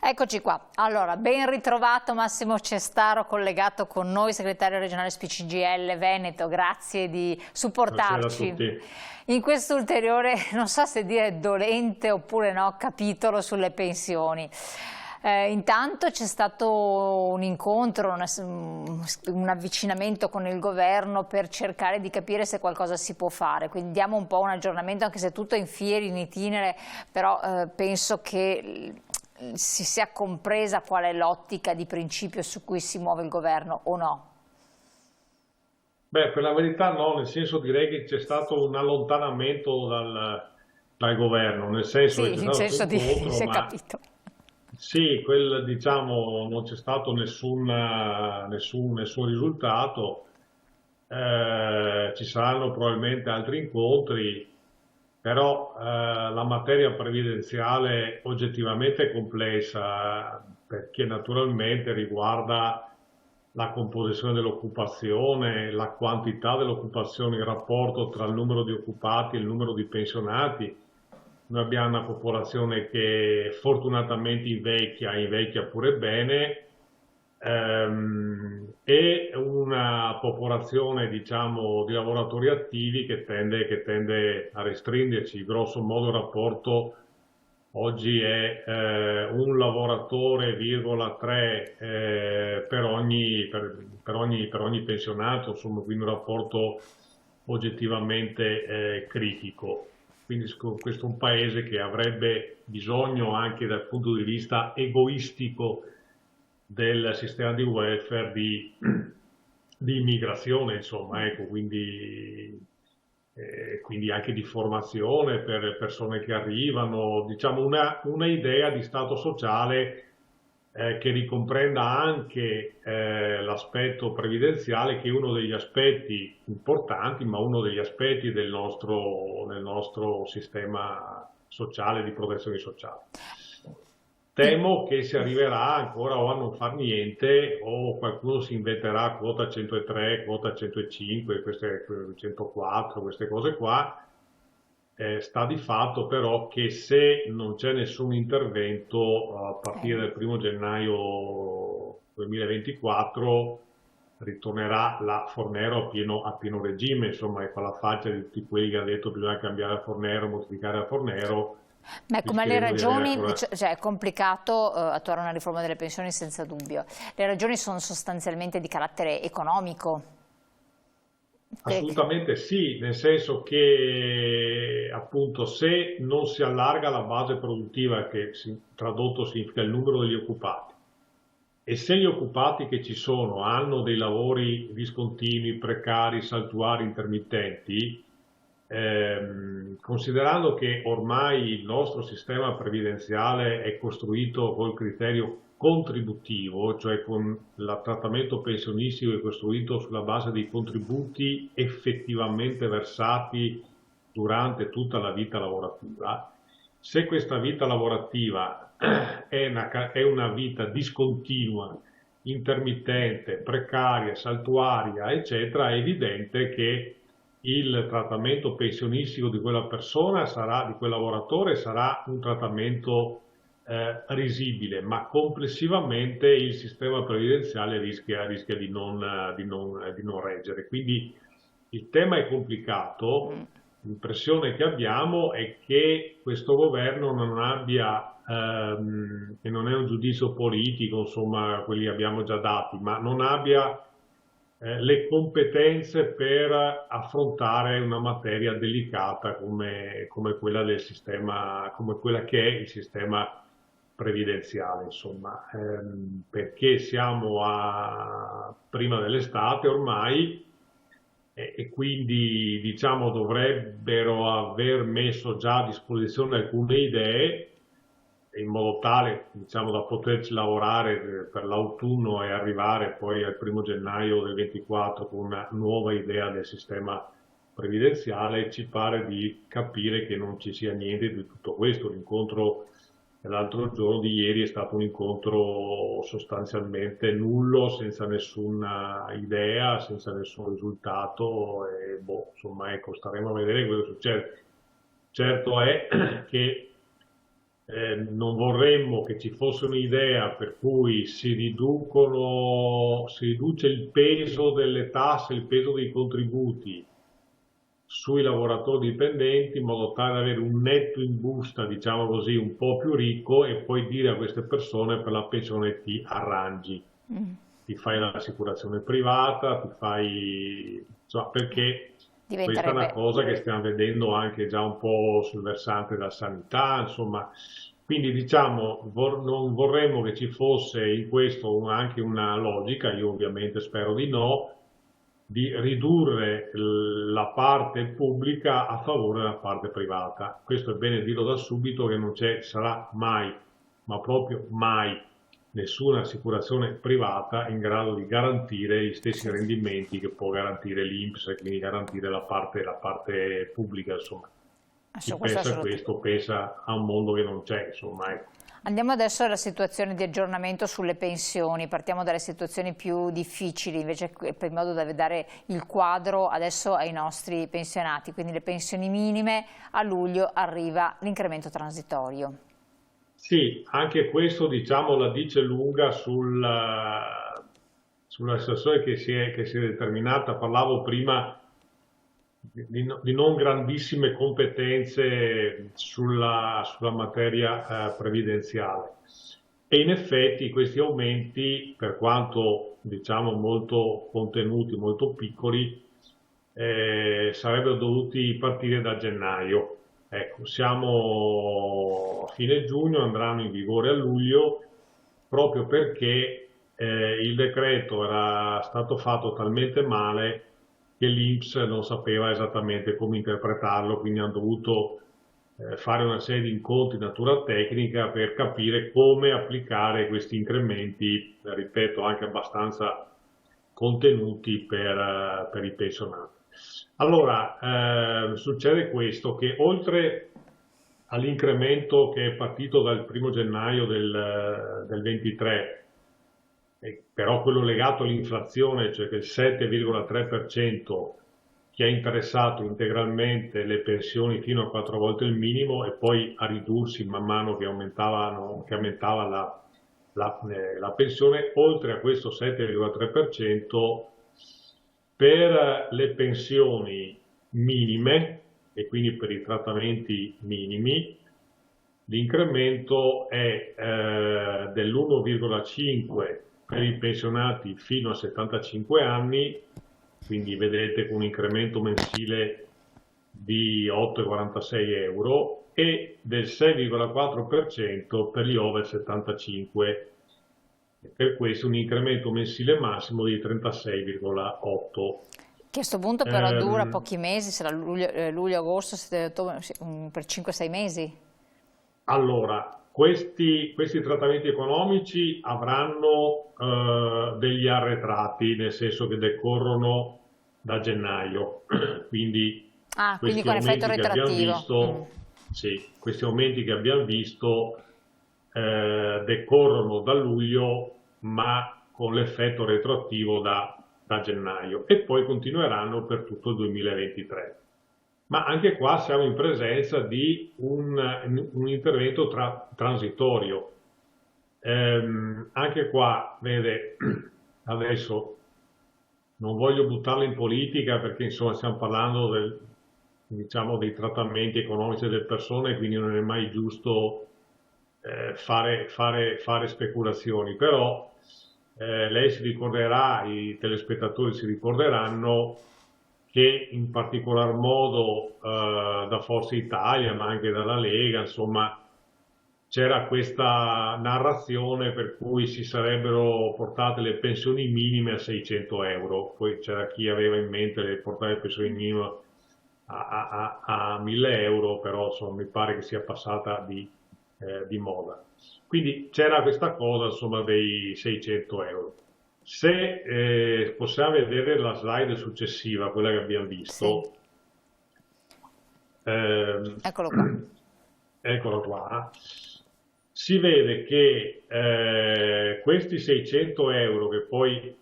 Eccoci qua. Allora, ben ritrovato Massimo Cestaro, collegato con noi, segretario regionale SPCGIL Veneto. Grazie di Buonasera a supportarci tutti. in questo ulteriore, non so se dire dolente oppure no, capitolo sulle pensioni. Intanto c'è stato un incontro, un avvicinamento con il governo per cercare di capire se qualcosa si può fare, quindi diamo un po' un aggiornamento, anche se tutto è in fieri, in itinere, però penso che si sia compresa qual è l'ottica di principio su cui si muove il governo o no. Beh, per la verità no, nel senso direi che c'è stato un allontanamento dal governo, nel senso che Sì, c'è in stato questo senso di incontro, si è ma capito. sì, diciamo, non c'è stato nessun risultato. Ci saranno probabilmente altri incontri, però la materia previdenziale oggettivamente è complessa perché naturalmente riguarda la composizione dell'occupazione, la quantità dell'occupazione, il rapporto tra il numero di occupati e il numero di pensionati. Noi abbiamo una popolazione che fortunatamente invecchia pure bene, e una popolazione, diciamo, di lavoratori attivi che tende a restringersi. Grosso modo il rapporto oggi è un lavoratore, virgola 3 per ogni pensionato, insomma, quindi un rapporto oggettivamente critico. Quindi questo è un paese che avrebbe bisogno anche dal punto di vista egoistico del sistema di welfare di immigrazione, insomma, ecco, quindi anche di formazione per persone che arrivano, diciamo una idea di stato sociale che ricomprenda anche l'aspetto previdenziale, che è uno degli aspetti importanti, ma uno degli aspetti del nostro sistema sociale, di protezione sociale. Temo che si arriverà ancora o a non far niente o qualcuno si inventerà quota 103, quota 105, 104, queste cose qua. Sta di fatto però che se non c'è nessun intervento a partire dal 1° gennaio 2024 ritornerà la Fornero a pieno regime, insomma, e con la faccia di tutti quelli che hanno detto bisogna cambiare la Fornero, modificare la Fornero, Beh, come le rischieremo di avere ragioni, ancora. cioè è complicato attuare una riforma delle pensioni senza dubbio. Le ragioni sono sostanzialmente di carattere economico. Assolutamente sì, nel senso che appunto se non si allarga la base produttiva, che tradotto significa il numero degli occupati, e se gli occupati che ci sono hanno dei lavori discontinui, precari, saltuari, intermittenti, considerando che ormai il nostro sistema previdenziale è costruito col criterio contributivo, cioè con il trattamento pensionistico è costruito sulla base dei contributi effettivamente versati durante tutta la vita lavorativa. Se questa vita lavorativa è una vita discontinua, intermittente, precaria, saltuaria, eccetera, è evidente che il trattamento pensionistico di quella persona di quel lavoratore sarà un trattamento risibile, ma complessivamente il sistema previdenziale rischia di non reggere. Quindi il tema è complicato. L'impressione che abbiamo è che questo governo non abbia, e non è un giudizio politico, insomma, quelli abbiamo già dati, ma non abbia le competenze per affrontare una materia delicata come quella del sistema, come quella che è il sistema previdenziale, insomma, perché siamo prima dell'estate ormai e quindi diciamo dovrebbero aver messo già a disposizione alcune idee in modo tale, diciamo, da poterci lavorare per l'autunno e arrivare poi al 1° gennaio del 24 con una nuova idea del sistema previdenziale. Ci pare di capire che non ci sia niente di tutto questo. L'incontro dell'altro giorno di ieri è stato un incontro sostanzialmente nullo, senza nessuna idea, senza nessun risultato e insomma, ecco, staremo a vedere cosa succede. Certo è che Non vorremmo che ci fosse un'idea per cui si riduce il peso delle tasse, il peso dei contributi sui lavoratori dipendenti in modo tale da avere un netto in busta, diciamo così, un po' più ricco e poi dire a queste persone per la pensione ti arrangi, ti fai l'assicurazione privata, ti fai... insomma, perché questa è una Diventerebbe... cosa che stiamo vedendo anche già un po' sul versante della sanità, insomma, quindi diciamo non vorremmo che ci fosse in questo anche una logica, io ovviamente spero di no, di ridurre la parte pubblica a favore della parte privata. Questo è bene dirlo da subito che non sarà mai, ma proprio mai, nessuna assicurazione privata in grado di garantire gli stessi Sì, sì. rendimenti che può garantire l'INPS e quindi garantire la parte pubblica, insomma. Chi Questo è pensa a assolutamente. questo pensa a un mondo che non c'è, insomma, ecco. Andiamo adesso alla situazione di aggiornamento sulle pensioni, partiamo dalle situazioni più difficili invece per modo da dare il quadro adesso ai nostri pensionati, quindi le pensioni minime, a luglio arriva l'incremento transitorio. Sì, anche questo diciamo la dice lunga sulla situazione che si è determinata. Parlavo prima di non grandissime competenze sulla materia previdenziale. E in effetti questi aumenti, per quanto diciamo molto contenuti, molto piccoli, sarebbero dovuti partire da gennaio. Ecco, siamo a fine giugno, andranno in vigore a luglio, proprio perché il decreto era stato fatto talmente male che l'INPS non sapeva esattamente come interpretarlo, quindi hanno dovuto fare una serie di incontri di natura tecnica per capire come applicare questi incrementi, ripeto, anche abbastanza contenuti per i pensionati. Allora, succede questo, che oltre all'incremento che è partito dal 1° gennaio del 23, però quello legato all'inflazione, cioè che il 7,3% che ha interessato integralmente le pensioni fino a 4 volte il minimo e poi a ridursi man mano che aumentava la pensione, oltre a questo 7,3%, per le pensioni minime e quindi per i trattamenti minimi, l'incremento è dell'1,5 per i pensionati fino a 75 anni, quindi vedete con un incremento mensile di 8,46 euro, e del 6,4% per gli over 75. Per questo un incremento mensile massimo di 36,8. Che a questo punto però dura pochi mesi, sarà luglio, agosto, settembre, ottobre, per 5-6 mesi. Allora, questi trattamenti economici avranno degli arretrati, nel senso che decorrono da gennaio, quindi Ah, quindi questi con effetto aumenti che abbiamo retroattivo. visto, sì, questi aumenti che abbiamo visto decorrono da luglio, ma con l'effetto retroattivo da gennaio e poi continueranno per tutto il 2023. Ma anche qua siamo in presenza di un intervento transitorio. Anche qua, vede, adesso non voglio buttarla in politica perché insomma stiamo parlando diciamo, dei trattamenti economici delle persone, quindi non è mai giusto fare speculazioni, però lei si ricorderà, i telespettatori si ricorderanno che in particolar modo da Forza Italia, ma anche dalla Lega, insomma, c'era questa narrazione per cui si sarebbero portate le pensioni minime a 600 euro, poi c'era chi aveva in mente di portare le pensioni minime a 1000 euro, però insomma, mi pare che sia passata di moda. Quindi c'era questa cosa insomma, dei 600 euro. Se possiamo vedere la slide successiva, quella che abbiamo Sì, visto, ehm, eccolo qua. eccolo qua, si vede che questi 600 euro, che poi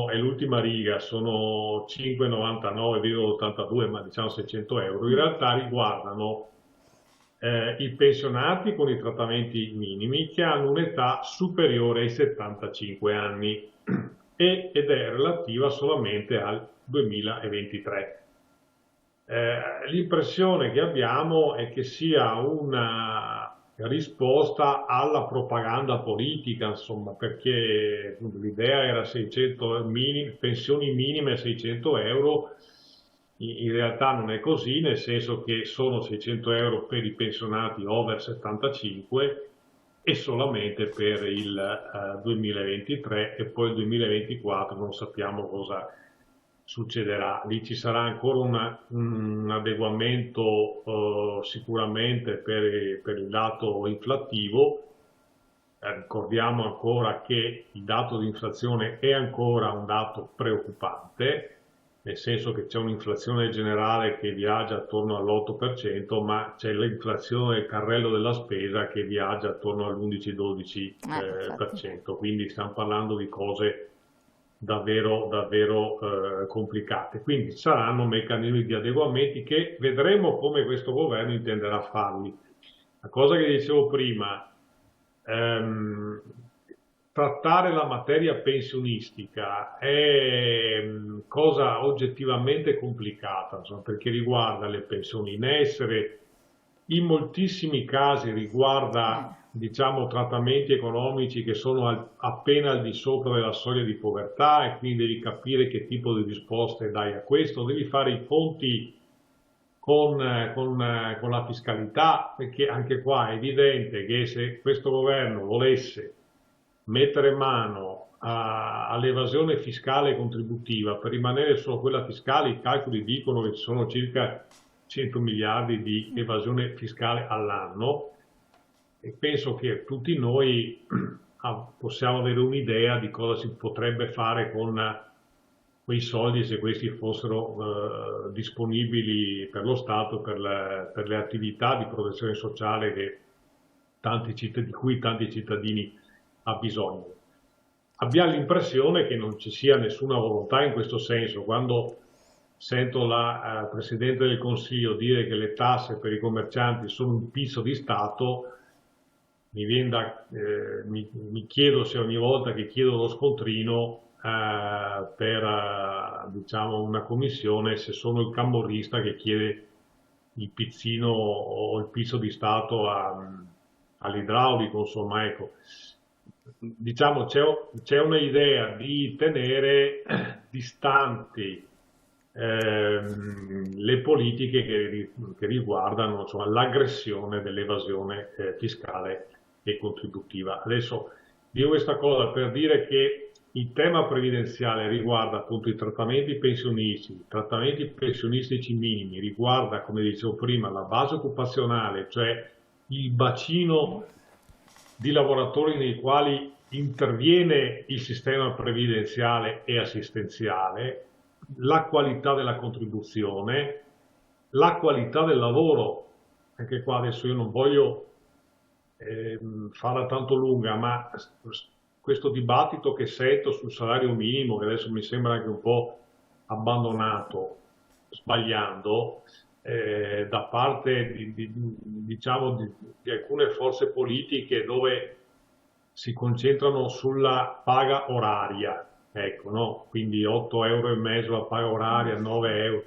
è l'ultima riga, sono 5,99,82, ma diciamo 600 euro, in realtà riguardano i pensionati con i trattamenti minimi che hanno un'età superiore ai 75 anni ed è relativa solamente al 2023. L'impressione che abbiamo è che sia una risposta alla propaganda politica, insomma, perché l'idea era 600 pensioni minime a 600 euro, in realtà non è così, nel senso che sono 600 euro per i pensionati over 75 e solamente per il 2023 e poi il 2024 non sappiamo cosa succederà. Lì ci sarà ancora un adeguamento sicuramente per il dato inflattivo. Ricordiamo ancora che il dato di inflazione è ancora un dato preoccupante, nel senso che c'è un'inflazione generale che viaggia attorno all'8%, ma c'è l'inflazione del carrello della spesa che viaggia attorno all'11-12%, quindi stiamo parlando di cose davvero, davvero complicate. Quindi saranno meccanismi di adeguamenti che vedremo come questo governo intenderà farli. La cosa che dicevo prima, trattare la materia pensionistica è cosa oggettivamente complicata, insomma, perché riguarda le pensioni in essere, in moltissimi casi riguarda, diciamo, trattamenti economici che sono appena al di sopra della soglia di povertà e quindi devi capire che tipo di risposte dai a questo, devi fare i conti con la fiscalità, perché anche qua è evidente che se questo governo volesse mettere mano all'evasione fiscale e contributiva per rimanere solo quella fiscale, i calcoli dicono che ci sono circa 100 miliardi di evasione fiscale all'anno e penso che tutti noi possiamo avere un'idea di cosa si potrebbe fare con quei soldi se questi fossero disponibili per lo Stato, per le attività di protezione sociale di cui tanti cittadini hanno bisogno. Abbiamo l'impressione che non ci sia nessuna volontà in questo senso. Quando sento la Presidente del Consiglio dire che le tasse per i commercianti sono un pizzo di Stato, mi chiedo se ogni volta che chiedo lo scontrino per diciamo una commissione, se sono il camorrista che chiede il pizzino o il pizzo di Stato all'idraulico, insomma, ecco. Diciamo c'è un'idea di tenere distanti le politiche che riguardano, insomma, l'aggressione dell'evasione fiscale e contributiva. Adesso dico questa cosa per dire che il tema previdenziale riguarda appunto i trattamenti pensionistici minimi, riguarda, come dicevo prima, la base occupazionale, cioè il bacino di lavoratori nei quali interviene il sistema previdenziale e assistenziale, la qualità della contribuzione, la qualità del lavoro. Anche qua adesso io non voglio farla tanto lunga, ma questo dibattito che sento sul salario minimo, che adesso mi sembra anche un po' abbandonato, sbagliando, da parte diciamo, di alcune forze politiche dove si concentrano sulla paga oraria, ecco, no? Quindi 8,5 euro la paga oraria, 9 euro.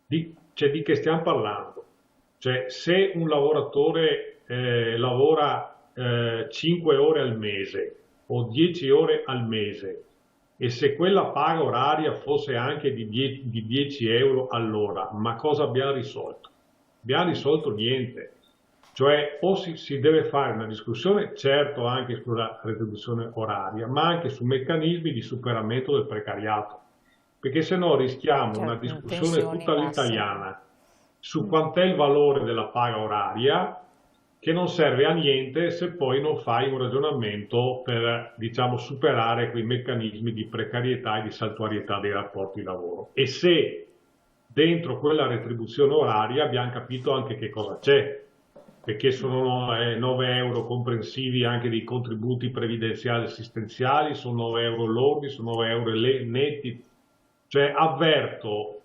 Di che stiamo parlando? Cioè, se un lavoratore lavora 5 ore al mese o 10 ore al mese e se quella paga oraria fosse anche di 10 euro all'ora, ma cosa abbiamo risolto? Abbiamo risolto niente. Cioè o si deve fare una discussione, certo anche sulla retribuzione oraria, ma anche su meccanismi di superamento del precariato, perché se no rischiamo una discussione tutta all'italiana su quant'è il valore della paga oraria, che non serve a niente se poi non fai un ragionamento per, diciamo, superare quei meccanismi di precarietà e di saltuarietà dei rapporti di lavoro. E se dentro quella retribuzione oraria abbiamo capito anche che cosa c'è, perché sono 9 euro comprensivi anche dei contributi previdenziali e assistenziali, sono 9 euro lordi, sono 9 euro netti. Cioè avverto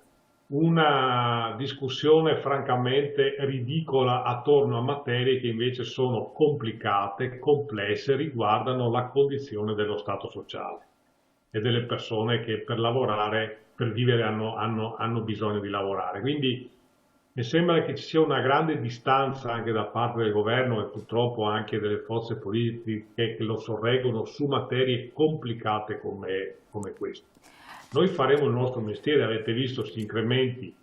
una discussione francamente ridicola attorno a materie che invece sono complicate, complesse, riguardano la condizione dello stato sociale e delle persone che per lavorare, per vivere hanno bisogno di lavorare. Quindi mi sembra che ci sia una grande distanza anche da parte del governo e purtroppo anche delle forze politiche che lo sorreggono su materie complicate come queste. Noi faremo il nostro mestiere, avete visto questi incrementi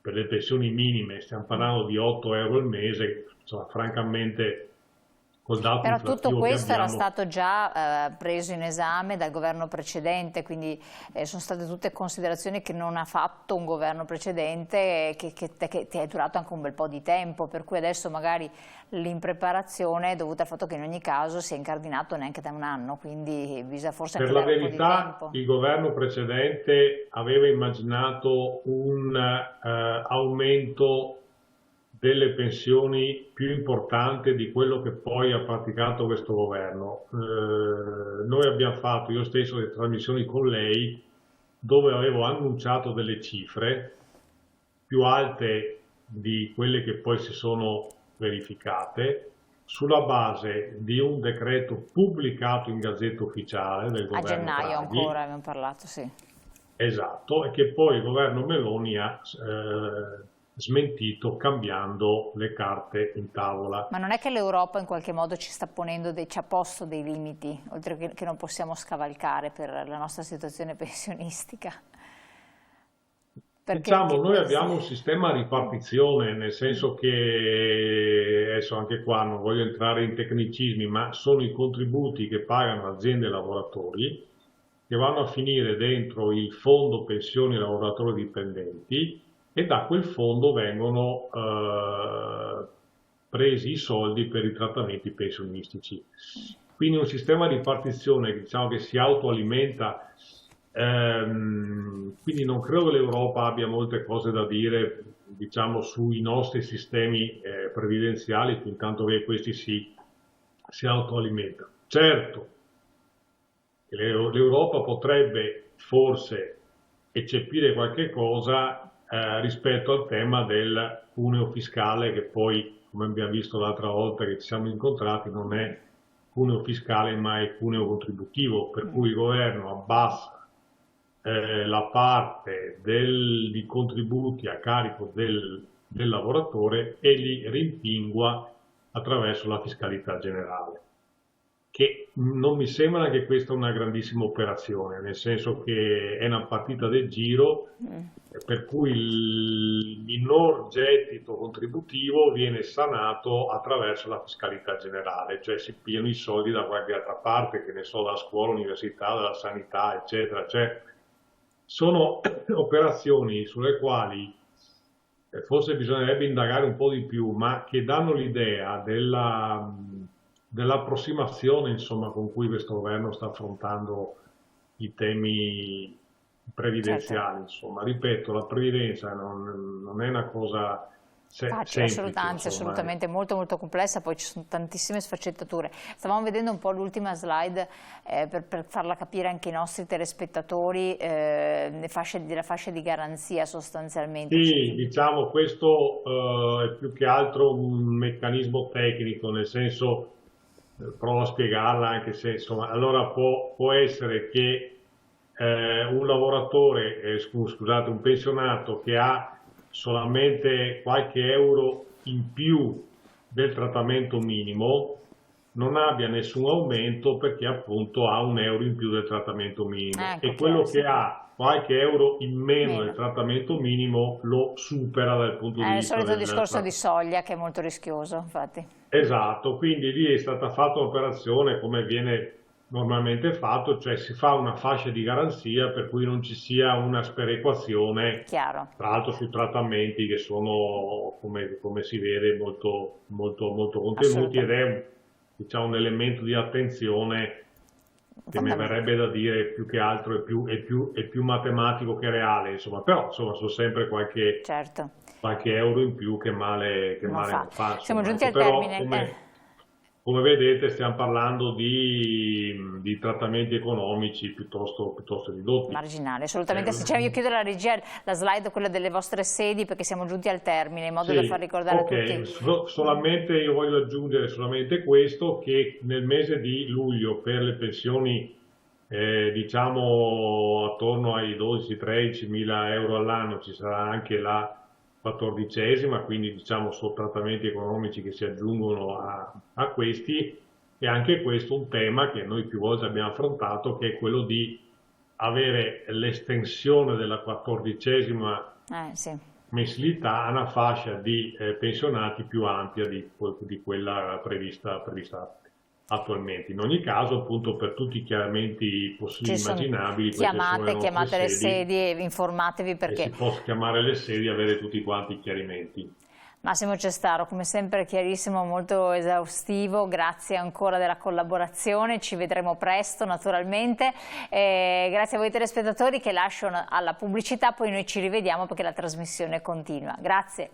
per le pensioni minime, stiamo parlando di 8 euro al mese, insomma, francamente col dato Però tutto inflattivo che questo era abbiamo. stato già preso in esame dal governo precedente, quindi sono state tutte considerazioni che non ha fatto un governo precedente che è durato anche un bel po' di tempo, per cui adesso magari l'impreparazione è dovuta al fatto che in ogni caso si è incardinato neanche da un anno, quindi bisogna forse Per anche la dare un po' di verità, tempo. il governo precedente aveva immaginato un aumento delle pensioni più importante di quello che poi ha praticato questo governo. Noi abbiamo fatto, io stesso, delle trasmissioni con lei dove avevo annunciato delle cifre più alte di quelle che poi si sono verificate sulla base di un decreto pubblicato in Gazzetta Ufficiale del A governo gennaio Draghi. ancora abbiamo parlato, sì. Esatto, e che poi il governo Meloni ha smentito cambiando le carte in tavola. Ma non è che l'Europa in qualche modo ci sta ponendo ci ha posto dei limiti, oltre che non possiamo scavalcare per la nostra situazione pensionistica? Diciamo, noi abbiamo un sistema a ripartizione, nel senso che, adesso anche qua non voglio entrare in tecnicismi, ma sono i contributi che pagano aziende e lavoratori che vanno a finire dentro il fondo pensioni lavoratori dipendenti e da quel fondo vengono presi i soldi per i trattamenti pensionistici. Quindi un sistema di ripartizione diciamo, che si autoalimenta. Quindi non credo che l'Europa abbia molte cose da dire, diciamo, sui nostri sistemi previdenziali, fin tanto che questi si autoalimentano. Certo, l'Europa potrebbe forse eccepire qualche cosa rispetto al tema del cuneo fiscale, che poi, come abbiamo visto l'altra volta che ci siamo incontrati, non è cuneo fiscale ma è cuneo contributivo, per cui il governo abbassa la parte di contributi a carico del lavoratore e li rimpingua attraverso la fiscalità generale, che non mi sembra che questa è una grandissima operazione, nel senso che è una partita del giro, per cui il minor gettito contributivo viene sanato attraverso la fiscalità generale, cioè si pigliano i soldi da qualche altra parte, che ne so, dalla scuola, università, dalla sanità, eccetera. Cioè, sono operazioni sulle quali forse bisognerebbe indagare un po' di più, ma che danno l'idea dell'approssimazione, insomma, con cui questo governo sta affrontando i temi previdenziali. Certo. Insomma, ripeto, la previdenza non è una cosa semplice, Anzi, insomma. assolutamente molto molto complessa, poi ci sono tantissime sfaccettature. Stavamo vedendo un po' l'ultima slide per farla capire anche ai nostri telespettatori, della fascia di garanzia sostanzialmente. Sì, diciamo questo è più che altro un meccanismo tecnico, nel senso, provo a spiegarla anche se insomma, allora può essere che un lavoratore, scusate, un pensionato che ha solamente qualche euro in più del trattamento minimo non abbia nessun aumento perché appunto ha un euro in più del trattamento minimo e quello che ha qualche euro in meno del trattamento minimo lo supera dal punto di vista del solito discorso di soglia che è molto rischioso, infatti. Esatto, quindi lì è stata fatta un'operazione come viene normalmente fatto, cioè si fa una fascia di garanzia per cui non ci sia una sperequazione, Chiaro. tra l'altro su trattamenti che sono, come si vede, molto contenuti ed è diciamo, un elemento di attenzione che mi verrebbe da dire più che altro è più matematico che reale, insomma, però insomma sono sempre qualche euro in più che male non fa. Siamo giunti al Però, termine. come vedete stiamo parlando di trattamenti economici piuttosto ridotti. Marginale, assolutamente sì. Io chiedo alla regia la slide, quella delle vostre sedi, perché siamo giunti al termine, in modo da far ricordare a tutti. Solamente io voglio aggiungere solamente questo, che nel mese di luglio per le pensioni diciamo attorno ai 12-13 mila euro all'anno ci sarà anche la 14ª, quindi diciamo sono trattamenti economici che si aggiungono a questi, e anche questo è un tema che noi più volte abbiamo affrontato, che è quello di avere l'estensione della 14ª Sì. mensilità a una fascia di pensionati più ampia di quella prevista attualmente. In ogni caso, appunto, per tutti i chiarimenti possibili immaginabili, chiamate le sedi e informatevi, perché si possono chiamare le sedi e avere tutti quanti i chiarimenti. Massimo Cestaro, come sempre chiarissimo, molto esaustivo, grazie ancora della collaborazione, ci vedremo presto naturalmente, grazie a voi telespettatori, che lascio alla pubblicità, poi noi ci rivediamo perché la trasmissione continua. Grazie.